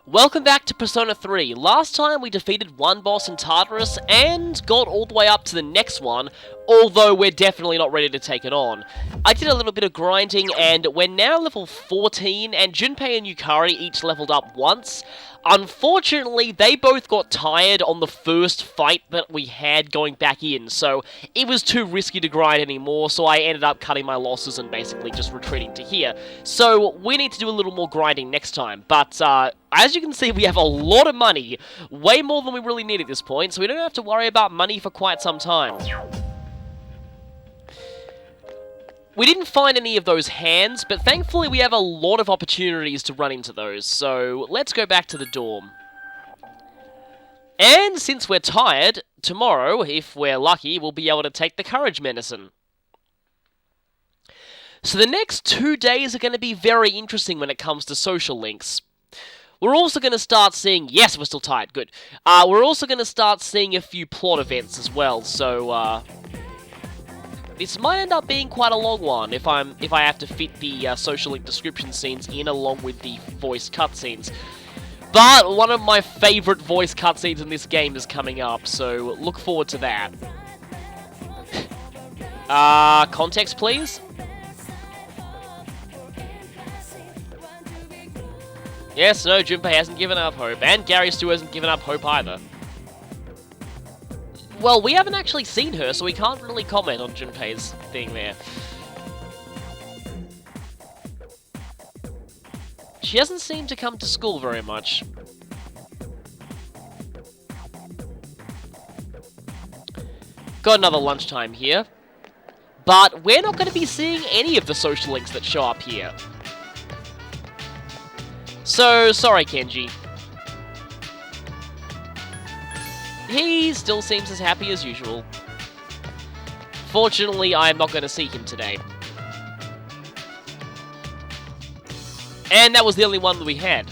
Welcome back to Persona 3. Last time we defeated one boss in Tartarus and got all the way up to the next one, although we're definitely not ready to take it on. I did a little bit of grinding and we're now level 14 and Junpei and Yukari each leveled up once. Unfortunately, they both got tired on the first fight that we had going back in, so it was too risky to grind anymore, so I ended up cutting my losses and basically just retreating to here. So we need to do a little more grinding next time, but as you can see, we have a lot of money, way more than we really need at this point, so we don't have to worry about money for quite some time. We didn't find any of those hands, but thankfully we have a lot of opportunities to run into those, so let's go back to the dorm. And since we're tired, tomorrow, if we're lucky, we'll be able to take the courage medicine. So the next 2 days are going to be very interesting when it comes to social links. We're also going to start seeing... Yes, we're still tired, good. We're also going to start seeing a few plot events as well, so this might end up being quite a long one if I have to fit the social link description scenes in along with the voice cutscenes. But one of my favourite voice cutscenes in this game is coming up, so look forward to that. Context, please? Yes, no, Junpei hasn't given up hope, and Gary Stu hasn't given up hope either. Well, we haven't actually seen her, so we can't really comment on Junpei's thing there. She doesn't seem to come to school very much. Got another lunchtime here. But we're not going to be seeing any of the social links that show up here. So, sorry, Kenji. He still seems as happy as usual. Fortunately, I am not going to see him today. And that was the only one that we had.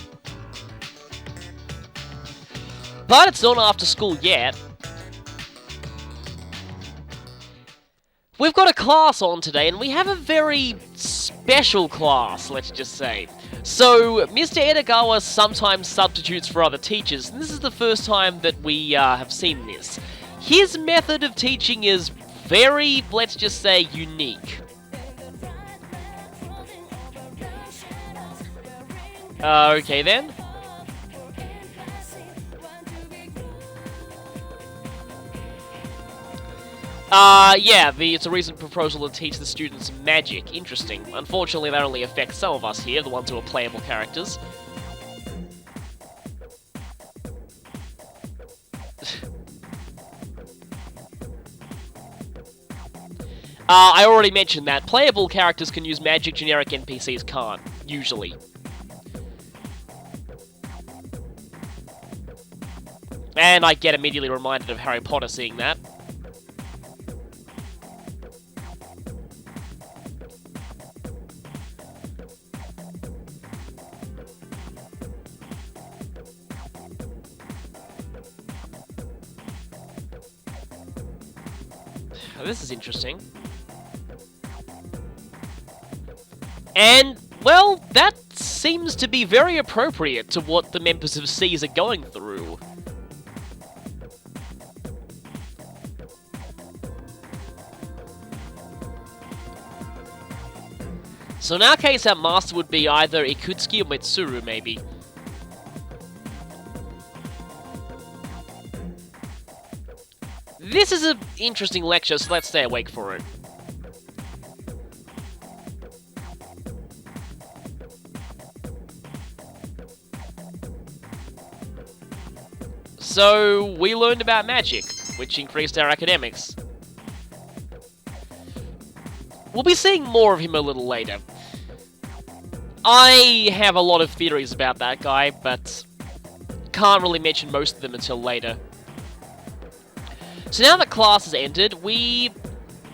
But it's not after school yet. We've got a class on today, and we have a very special class, let's just say. So, Mr. Edagawa sometimes substitutes for other teachers, and this is the first time that we have seen this. His method of teaching is very, let's just say, unique. Okay then. Yeah, it's a recent proposal to teach the students magic. Interesting. Unfortunately, that only affects some of us here, the ones who are playable characters. I already mentioned that. Playable characters can use magic, generic NPCs can't. Usually. And I get immediately reminded of Harry Potter seeing that. This is interesting. And, well, that seems to be very appropriate to what the members of SEAS are going through. So in our case, our master would be either Ikutsuki or Mitsuru, maybe. This is an interesting lecture, so let's stay awake for it. So, we learned about magic, which increased our academics. We'll be seeing more of him a little later. I have a lot of theories about that guy, but can't really mention most of them until later. So now that class has ended, we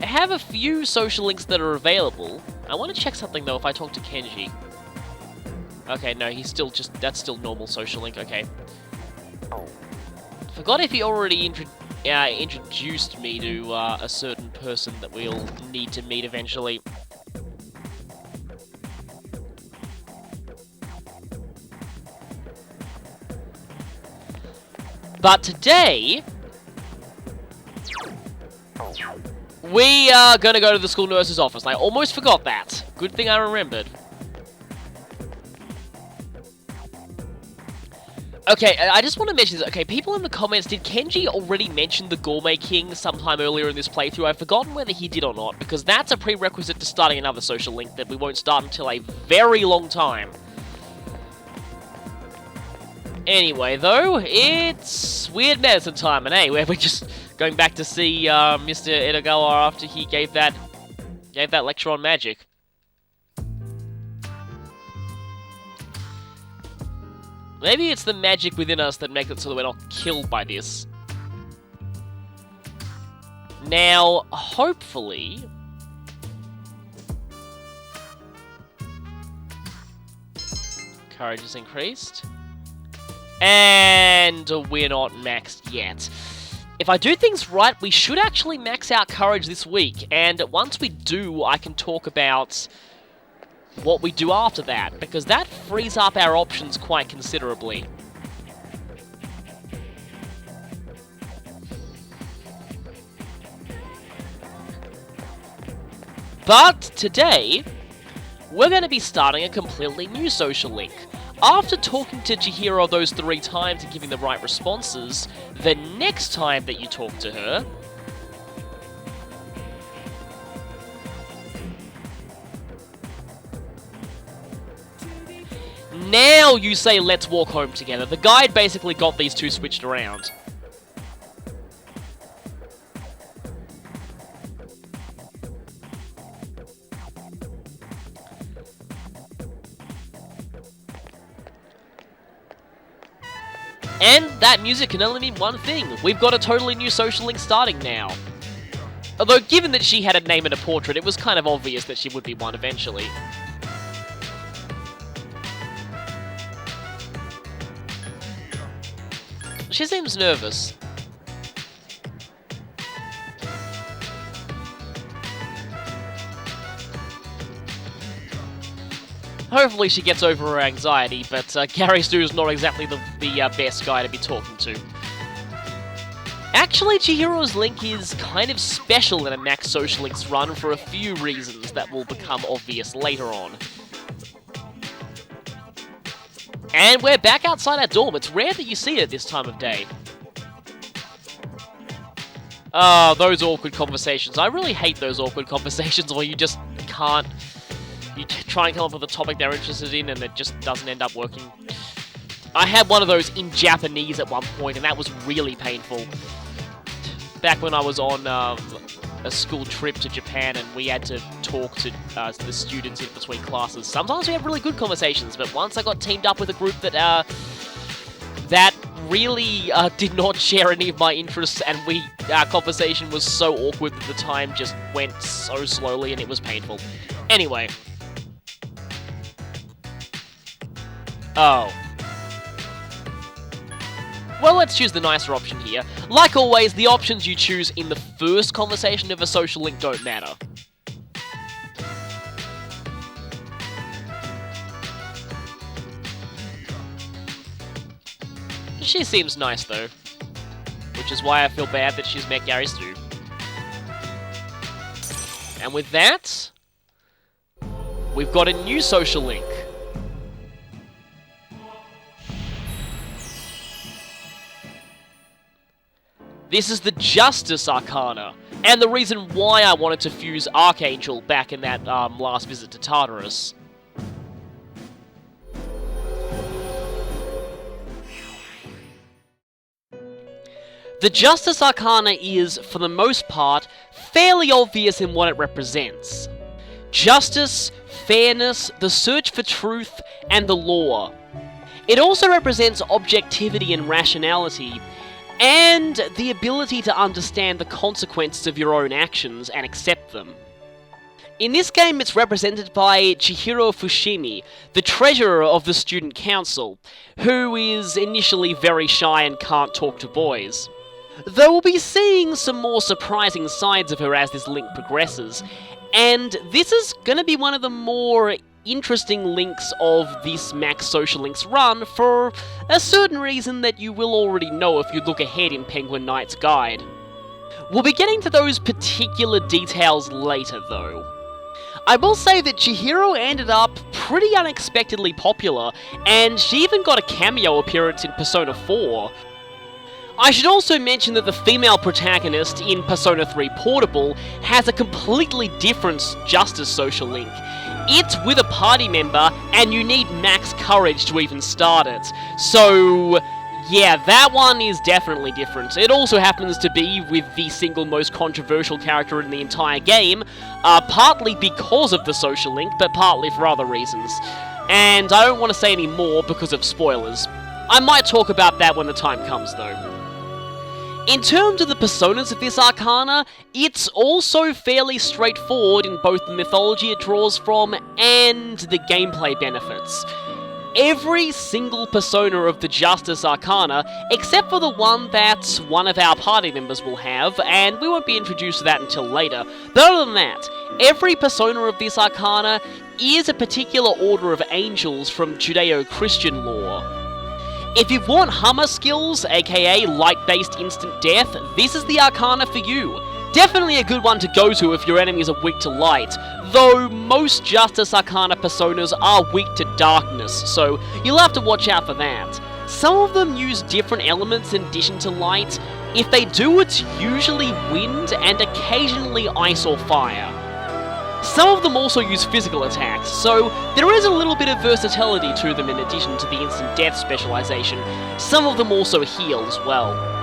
have a few social links that are available. I want to check something though if I talk to Kenji. Okay, no, he's still that's still normal social link, okay. Forgot if he already introduced me to a certain person that we'll need to meet eventually. But today, we are gonna go to the school nurse's office. I almost forgot that. Good thing I remembered. Okay, I just want to mention this. Okay, people in the comments, did Kenji already mention the Gourmet King sometime earlier in this playthrough? I've forgotten whether he did or not, because that's a prerequisite to starting another social link that we won't start until a very long time. Anyway, though, it's Weird Medicine time, and hey, we're just going back to see Mr. Edogawa after he gave that lecture on magic. Maybe it's the magic within us that makes it so that we're not killed by this. Now, hopefully... Courage is increased. And we're not maxed yet. If I do things right, we should actually max out courage this week. And once we do, I can talk about what we do after that, because that frees up our options quite considerably. But today, we're going to be starting a completely new social link. After talking to Chihiro those 3 times and giving the right responses, the next time that you talk to her, now you say, let's walk home together. The guide basically got these two switched around. And that music can only mean one thing. We've got a totally new social link starting now. Although, given that she had a name and a portrait, it was kind of obvious that she would be one eventually. She seems nervous. Hopefully she gets over her anxiety, but Gary Stu is not exactly the best guy to be talking to. Actually, Chihiro's link is kind of special in a max social links run for a few reasons that will become obvious later on. And we're back outside our dorm. It's rare that you see it at this time of day. Ah, those awkward conversations. I really hate those awkward conversations where you just can't... You try and come up with a topic they're interested in and it just doesn't end up working. I had one of those in Japanese at one point and that was really painful. Back when I was on a school trip to Japan and we had to talk to the students in between classes. Sometimes we had really good conversations, but once I got teamed up with a group that really did not share any of my interests, and our conversation was so awkward that the time just went so slowly and it was painful. Anyway. Oh. Well, let's choose the nicer option here. Like always, the options you choose in the first conversation of a social link don't matter. She seems nice, though. Which is why I feel bad that she's met Gary Stu. And with that, we've got a new social link. This is the Justice Arcana, and the reason why I wanted to fuse Archangel back in that last visit to Tartarus. The Justice Arcana is, for the most part, fairly obvious in what it represents. Justice, fairness, the search for truth, and the law. It also represents objectivity and rationality, and the ability to understand the consequences of your own actions and accept them. In this game, it's represented by Chihiro Fushimi, the treasurer of the student council, who is initially very shy and can't talk to boys. Though we'll be seeing some more surprising sides of her as this link progresses, and this is going to be one of the more interesting links of this Max Social Links run for a certain reason that you will already know if you look ahead in Penguin Knight's guide. We'll be getting to those particular details later, though. I will say that Chihiro ended up pretty unexpectedly popular, and she even got a cameo appearance in Persona 4. I should also mention that the female protagonist in Persona 3 Portable has a completely different Justice social link. It's with a party member, and you need max courage to even start it. So, yeah, that one is definitely different. It also happens to be with the single most controversial character in the entire game, partly because of the social link, but partly for other reasons. And I don't want to say any more because of spoilers. I might talk about that when the time comes, though. In terms of the personas of this arcana, it's also fairly straightforward in both the mythology it draws from and the gameplay benefits. Every single persona of the Justice Arcana, except for the one that one of our party members will have, and we won't be introduced to that until later. But other than that, every persona of this Arcana is a particular order of angels from Judeo-Christian lore. If you want Hummer skills, aka light-based instant death, this is the Arcana for you. Definitely a good one to go to if your enemies are weak to light, though most Justice Arcana personas are weak to darkness, so you'll have to watch out for that. Some of them use different elements in addition to light. If they do, it's usually wind and occasionally ice or fire. Some of them also use physical attacks, so there is a little bit of versatility to them in addition to the instant death specialization. Some of them also heal as well.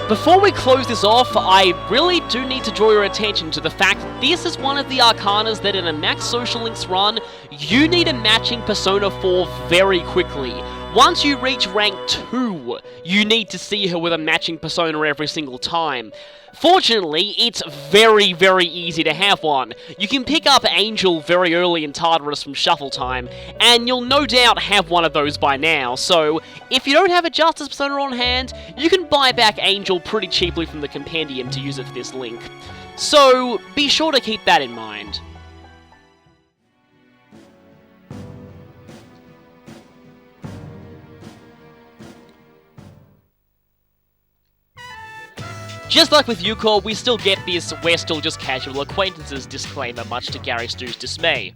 Before we close this off, I really do need to draw your attention to the fact that this is one of the arcanas that in a Max Social Links run, you need a matching Persona 4 very quickly. Once you reach rank 2, you need to see her with a matching persona every single time. Fortunately, it's very, very easy to have one. You can pick up Angel very early in Tartarus from Shuffle Time, and you'll no doubt have one of those by now, so if you don't have a Justice persona on hand, you can buy back Angel pretty cheaply from the compendium to use it for this link. So, be sure to keep that in mind. Just like with Yuko, we still get this "we're still just casual acquaintances" disclaimer, much to Gary Stu's dismay.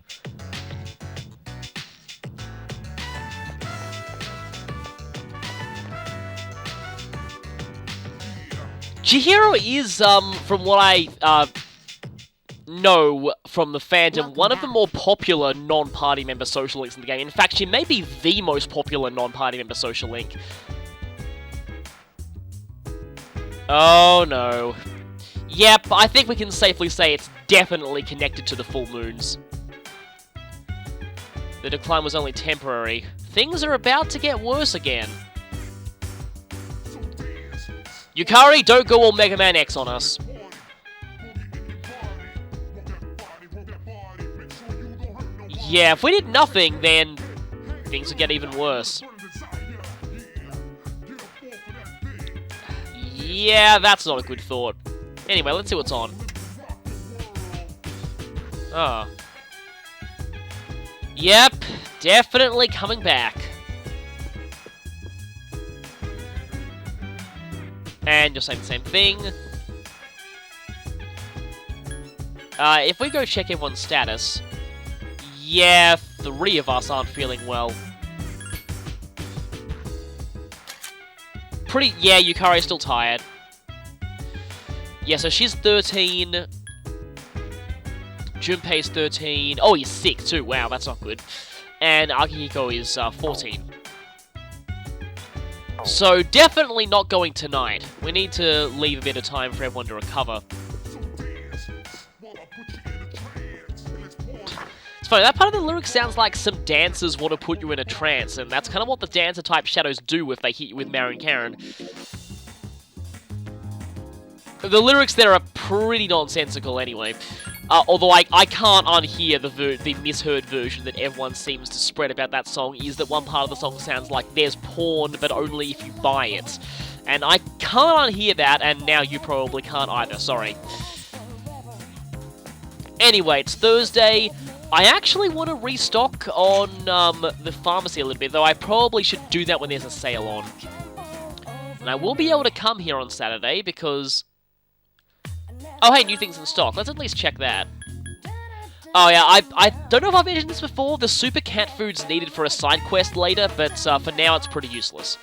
Chihiro is, from what I, know from the fandom, one of the more popular non-party member social links in the game. In fact, she may be the most popular non-party member social link. Oh no. Yep, I think we can safely say it's definitely connected to the full moons. The decline was only temporary. Things are about to get worse again. Yukari, don't go all Mega Man X on us. Yeah, if we did nothing, then things would get even worse. Yeah, that's not a good thought. Anyway, let's see what's on. Oh. Yep, definitely coming back. And you're saying the same thing. If we go check everyone's status... Yeah, 3 of us aren't feeling well. Yeah, Yukari's still tired. Yeah, so she's 13. Junpei's 13. Oh, he's sick too. Wow, that's not good. And Akihiko is 14. So, definitely not going tonight. We need to leave a bit of time for everyone to recover. It's funny, that part of the lyrics sounds like some dancers want to put you in a trance, and that's kind of what the dancer-type shadows do if they hit you with Marion Karen. The lyrics there are pretty nonsensical anyway. Although I can't unhear the misheard version that everyone seems to spread about that song, is that one part of the song sounds like there's porn, but only if you buy it. And I can't unhear that, and now you probably can't either, sorry. Anyway, it's Thursday. I actually want to restock on the pharmacy a little bit, though I probably should do that when there's a sale on. And I will be able to come here on Saturday because... Oh, hey, new things in stock. Let's at least check that. Oh, yeah, I don't know if I've mentioned this before. The super cat food's needed for a side quest later, but for now it's pretty useless.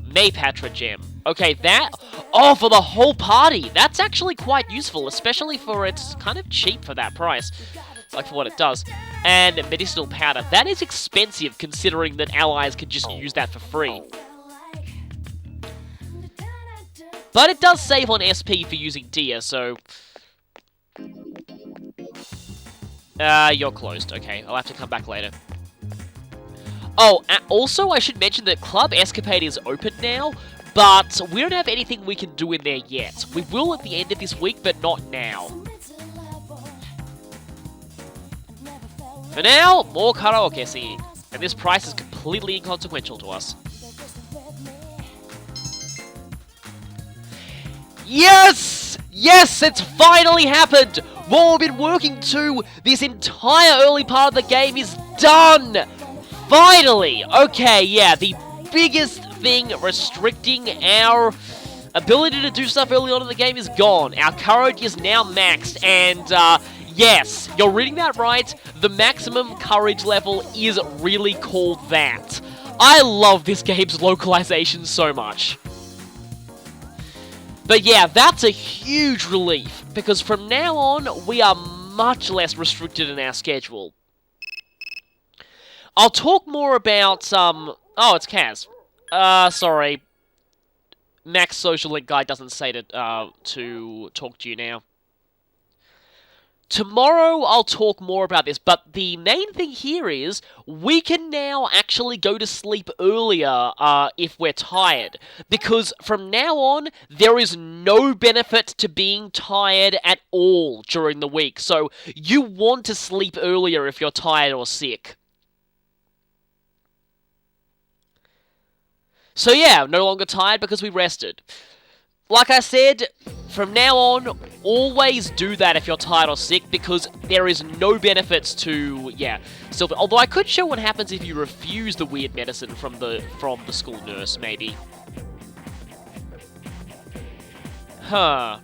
Maypatra gem. Okay, that... Oh, for the whole party! That's actually quite useful, especially for it's kind of cheap for that price. Like, for what it does. And medicinal powder. That is expensive, considering that allies could just use that for free. But it does save on SP for using Dia, so... You're closed. Okay, I'll have to come back later. Oh, also, I should mention that Club Escapade is open now, but we don't have anything we can do in there yet. We will at the end of this week, but not now. For now, more karaoke singing, and this price is completely inconsequential to us. Yes! Yes, it's finally happened! What we've been working to this entire early part of the game is done! Finally! Okay, yeah, the biggest thing restricting our ability to do stuff early on in the game is gone. Our courage is now maxed, and, yes, you're reading that right. The maximum courage level is really called that. I love this game's localization so much. But yeah, that's a huge relief, because from now on, we are much less restricted in our schedule. I'll talk more about, oh, it's Kaz. Sorry. Max Social Link Guy doesn't say to talk to you now. Tomorrow, I'll talk more about this, but the main thing here is, we can now actually go to sleep earlier, if we're tired. Because from now on, there is no benefit to being tired at all during the week. So, you want to sleep earlier if you're tired or sick. So yeah, no longer tired because we rested. Like I said, from now on, always do that if you're tired or sick, because there is no benefits to, yeah, silver. Although I could show what happens if you refuse the weird medicine from the school nurse, maybe. Huh.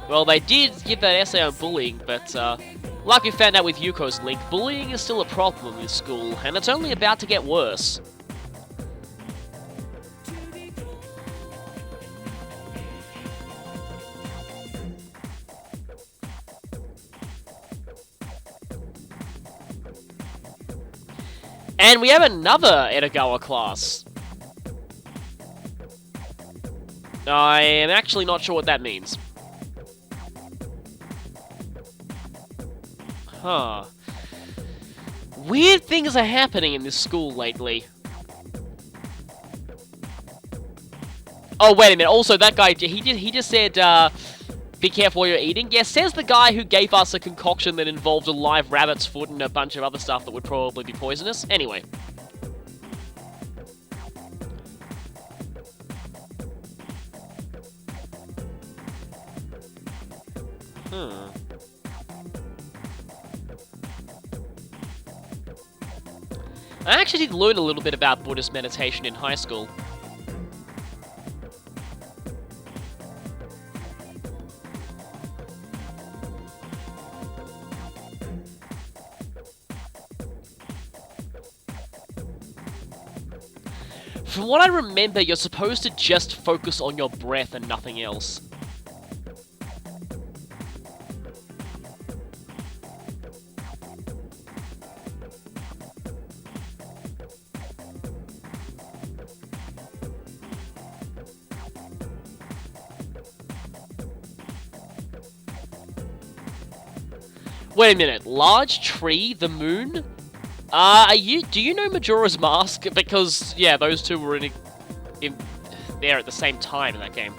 Well, they did give that essay on bullying, but, like we found out with Yuko's link, bullying is still a problem in this school, and it's only about to get worse. And we have another Edogawa class. I am actually not sure what that means. Huh. Weird things are happening in this school lately. Oh, wait a minute. Also, that guy, he just said, be careful what you're eating. Yeah, says the guy who gave us a concoction that involved a live rabbit's foot and a bunch of other stuff that would probably be poisonous. Anyway. I actually did learn a little bit about Buddhist meditation in high school. From what I remember, you're supposed to just focus on your breath and nothing else. Wait a minute, large tree, the moon? Do you know Majora's Mask? Because, yeah, those two were in there at the same time in that game.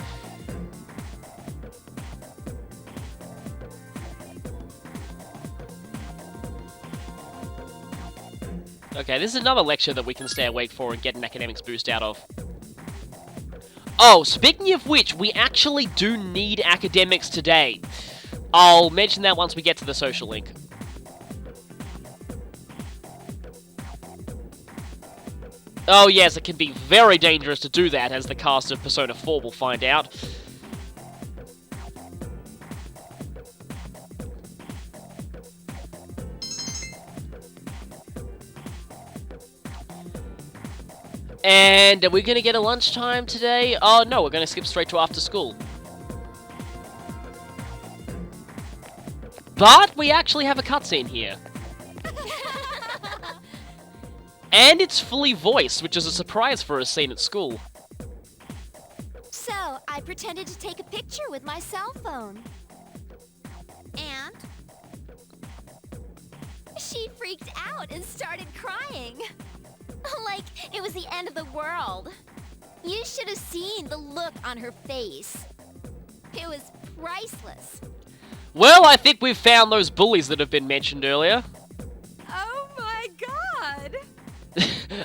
Okay, this is another lecture that we can stay awake for and get an academics boost out of. Oh, speaking of which, we actually do need academics today. I'll mention that once we get to the social link. Oh yes, it can be very dangerous to do that, as the cast of Persona 4 will find out. And are we going to get a lunchtime today? Oh no, we're going to skip straight to after school. But we actually have a cutscene here. And it's fully voiced, which is a surprise for a scene at school. So, I pretended to take a picture with my cell phone. And? She freaked out and started crying. Like it was the end of the world. You should have seen the look on her face. It was priceless. Well, I think we've found those bullies that have been mentioned earlier. Oh my god!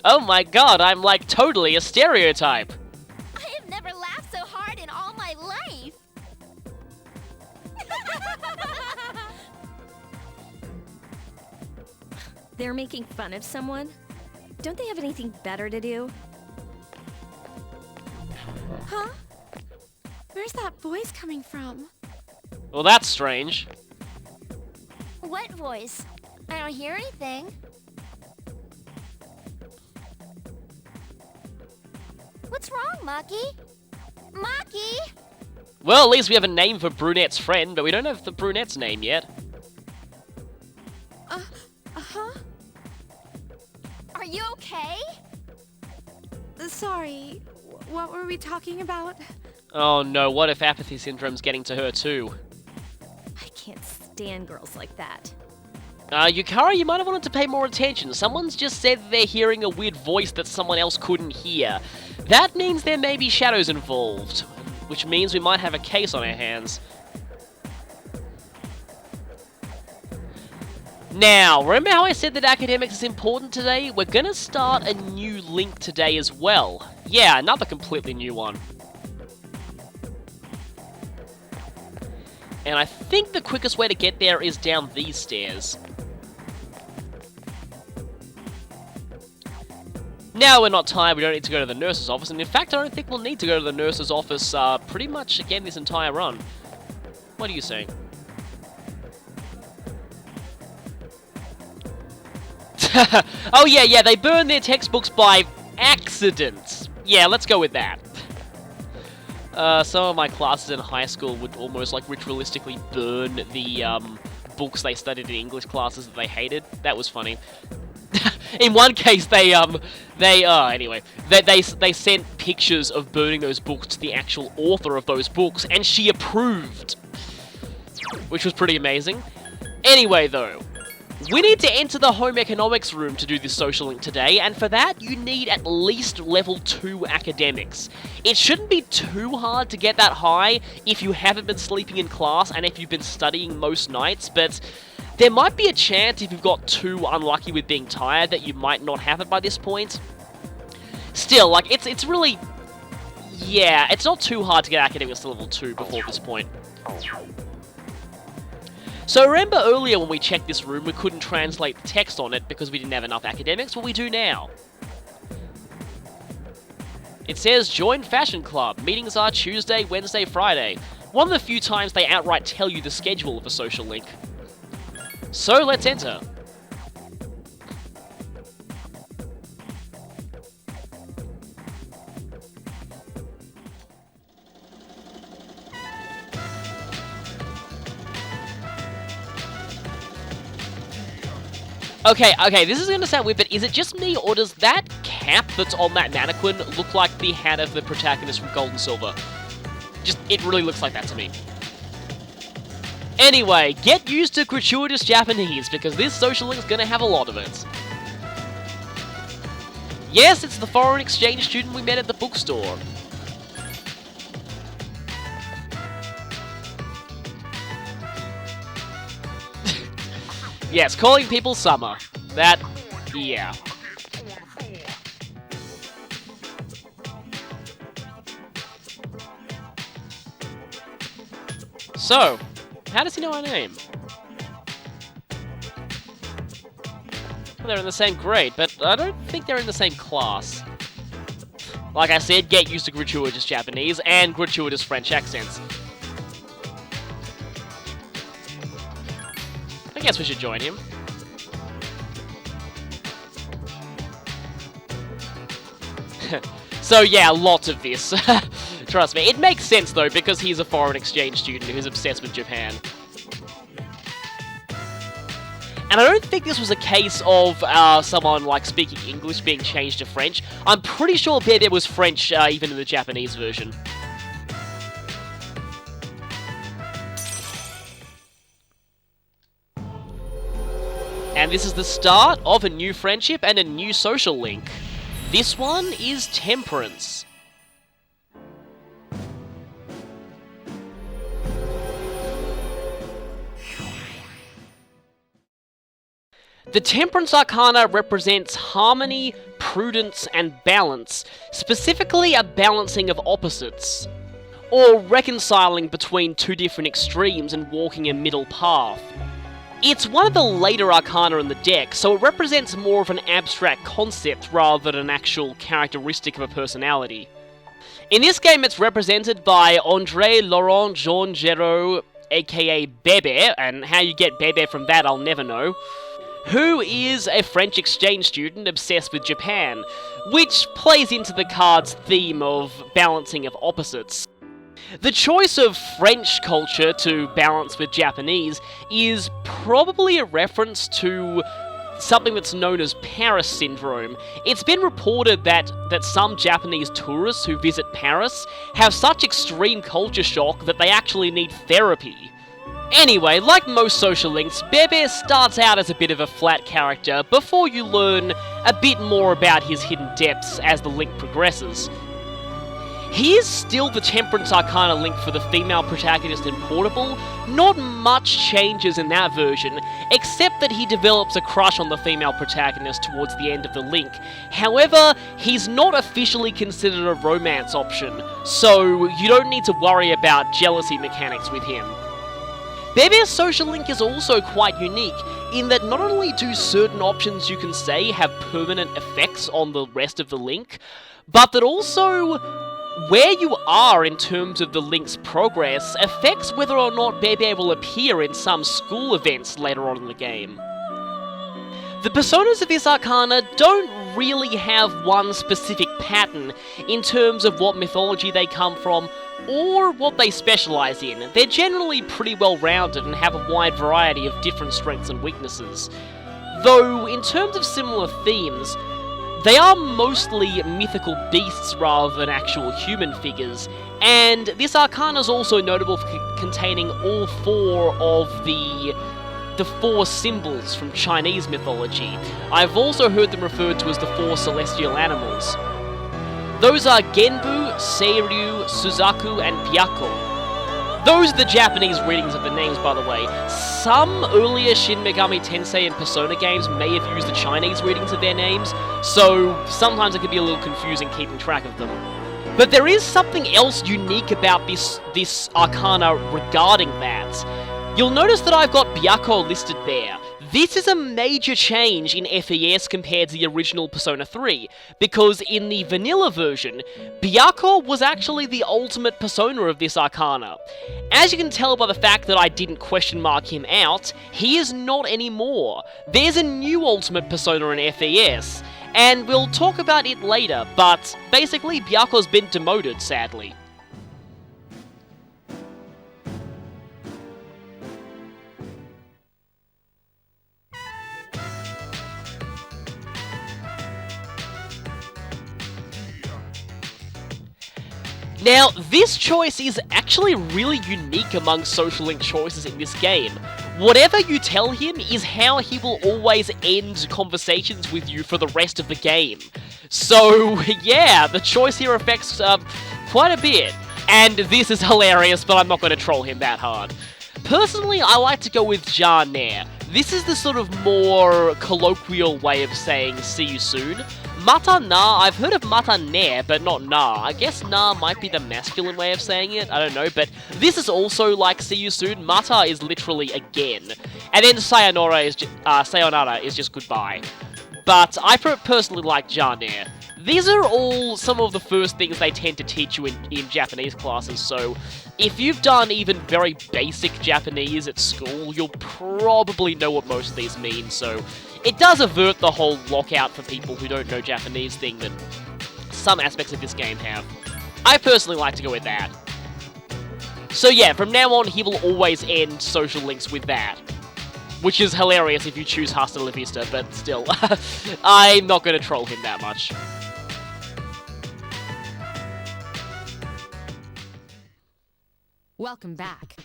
Oh my god, I'm like totally a stereotype. I have never laughed so hard in all my life. They're making fun of someone? Don't they have anything better to do? Huh? Where's that voice coming from? Well, that's strange. What voice? I don't hear anything. What's wrong, Maki? Maki? Well, at least we have a name for Brunette's friend, but we don't have the Brunette's name yet. Uh-huh. Are you okay? Sorry, what were we talking about? Oh no, what if apathy syndrome's getting to her too? I can't stand girls like that. Yukara, you might have wanted to pay more attention. Someone's just said they're hearing a weird voice that someone else couldn't hear. That means there may be shadows involved, which means we might have a case on our hands. Now, remember how I said that academics is important today? We're gonna start a new link today as well. Yeah, another completely new one. And I think the quickest way to get there is down these stairs. Now we're not tired, we don't need to go to the nurse's office, and in fact I don't think we'll need to go to the nurse's office pretty much again this entire run. What are you saying? Oh yeah, they burn their textbooks by accident. Yeah, let's go with that. Some of my classes in high school would almost like ritualistically burn the books they studied in English classes that they hated. That was funny. In one case, they sent pictures of burning those books to the actual author of those books, and she approved, which was pretty amazing. Anyway, though, we need to enter the home economics room to do this social link today, and for that, you need at least level 2 academics. It shouldn't be too hard to get that high if you haven't been sleeping in class and if you've been studying most nights, but there might be a chance if you've got too unlucky with being tired that you might not have it by this point. Still, like, it's really... yeah, it's not too hard to get academics to level 2 before this point. So remember earlier when we checked this room, we couldn't translate the text on it because we didn't have enough academics? Well, we do now. It says, join Fashion Club. Meetings are Tuesday, Wednesday, Friday. One of the few times they outright tell you the schedule of a social link. So let's enter. Okay, this is gonna sound weird, but is it just me, or does that cap that's on that mannequin look like the hat of the protagonist from Gold and Silver? Just, it really looks like that to me. Anyway, get used to gratuitous Japanese, because this social link's gonna have a lot of it. Yes, it's the foreign exchange student we met at the bookstore. Yes, calling people summer. That, yeah. So, how does he know our name? Well, they're in the same grade, but I don't think they're in the same class. Like I said, get used to gratuitous Japanese and gratuitous French accents. I guess we should join him. So yeah, lots of this. Trust me. It makes sense though, because he's a foreign exchange student who's obsessed with Japan. And I don't think this was a case of someone like speaking English being changed to French. I'm pretty sure Bebe was French even in the Japanese version. And this is the start of a new friendship and a new social link. This one is Temperance. The Temperance Arcana represents harmony, prudence, and balance, specifically a balancing of opposites, or reconciling between two different extremes and walking a middle path. It's one of the later Arcana in the deck, so it represents more of an abstract concept rather than an actual characteristic of a personality. In this game it's represented by André Laurent Jean Giraud, aka Bebe, and how you get Bebe from that I'll never know, who is a French exchange student obsessed with Japan, which plays into the card's theme of balancing of opposites. The choice of French culture to balance with Japanese is probably a reference to something that's known as Paris syndrome. It's been reported that some Japanese tourists who visit Paris have such extreme culture shock that they actually need therapy. Anyway, like most social links, Bebe starts out as a bit of a flat character before you learn a bit more about his hidden depths as the link progresses. He is still the Temperance Arcana link for the female protagonist in Portable. Not much changes in that version, except that he develops a crush on the female protagonist towards the end of the link. However, he's not officially considered a romance option, so you don't need to worry about jealousy mechanics with him. Bebe's social link is also quite unique, in that not only do certain options you can say have permanent effects on the rest of the link, but that also where you are in terms of the link's progress affects whether or not Bebe will appear in some school events later on in the game. The personas of this Arcana don't really have one specific pattern in terms of what mythology they come from or what they specialise in. They're generally pretty well rounded and have a wide variety of different strengths and weaknesses. Though, in terms of similar themes, they are mostly mythical beasts rather than actual human figures, and this Arcana is also notable for containing all four of the four symbols from Chinese mythology. I've also heard them referred to as the four celestial animals. Those are Genbu, Seiryu, Suzaku, and Byakko. Those are the Japanese readings of the names, by the way. Some earlier Shin Megami Tensei and Persona games may have used the Chinese readings of their names, so sometimes it can be a little confusing keeping track of them. But there is something else unique about this Arcana regarding that. You'll notice that I've got Byakko listed there. This is a major change in FES compared to the original Persona 3, because in the vanilla version, Byakko was actually the ultimate persona of this Arcana. As you can tell by the fact that I didn't question mark him out, he is not anymore. There's a new ultimate persona in FES, and we'll talk about it later, but basically Byakko's been demoted, sadly. Now, this choice is actually really unique among social link choices in this game. Whatever you tell him is how he will always end conversations with you for the rest of the game. So, yeah, the choice here affects quite a bit. And this is hilarious, but I'm not going to troll him that hard. Personally, I like to go with Jar Nair. This is the sort of more colloquial way of saying see you soon. Mata na, I've heard of mata ne, but not na. I guess na might be the masculine way of saying it, I don't know, but this is also like see you soon. Mata is literally again. And then sayonara is just goodbye. But I personally like jane. These are all some of the first things they tend to teach you in Japanese classes, so if you've done even very basic Japanese at school, you'll probably know what most of these mean, so it does avert the whole lockout for people who don't know Japanese thing that some aspects of this game have. I personally like to go with that. So yeah, from now on, he will always end social links with that. Which is hilarious if you choose Hasta La Vista, but still, I'm not going to troll him that much. Welcome back.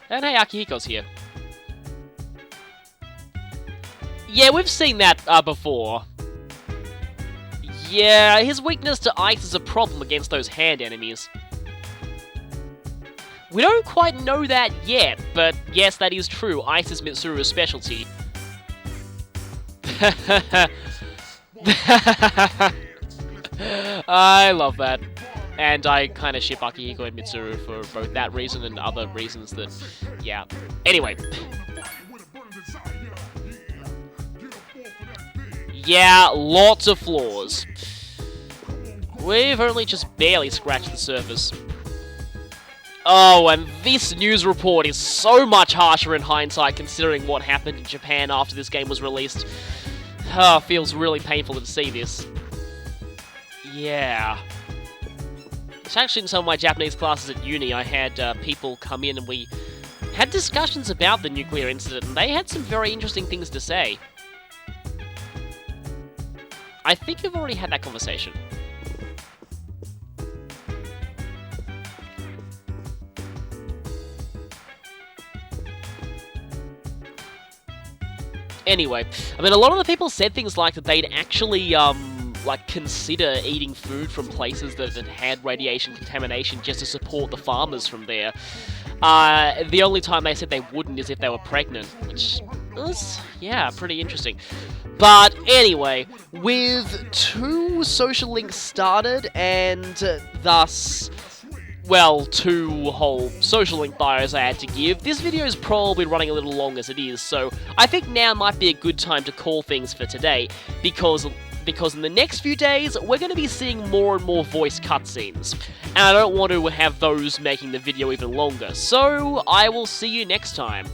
And hey, Akihiko's here. Yeah, we've seen that before. Yeah, his weakness to ice is a problem against those hand enemies. We don't quite know that yet, but yes, that is true. Ice is Mitsuru's specialty. I love that. And I kind of ship Akihiko and Mitsuru for both that reason and other reasons that, yeah. Anyway. Yeah, lots of flaws. We've only just barely scratched the surface. Oh, and this news report is so much harsher in hindsight considering what happened in Japan after this game was released. Oh, feels really painful to see this. Yeah. It's actually in some of my Japanese classes at uni, I had people come in and we had discussions about the nuclear incident, and they had some very interesting things to say. I think you've already had that conversation. Anyway, I mean, a lot of the people said things like that they'd actually, like, consider eating food from places that had radiation contamination just to support the farmers from there. The only time they said they wouldn't is if they were pregnant, which was, yeah, pretty interesting. But anyway, with 2 social links started, and thus, well, 2 whole social link bios I had to give, this video is probably running a little long as it is, so I think now might be a good time to call things for today, because in the next few days, we're going to be seeing more and more voice cutscenes, and I don't want to have those making the video even longer, so I will see you next time.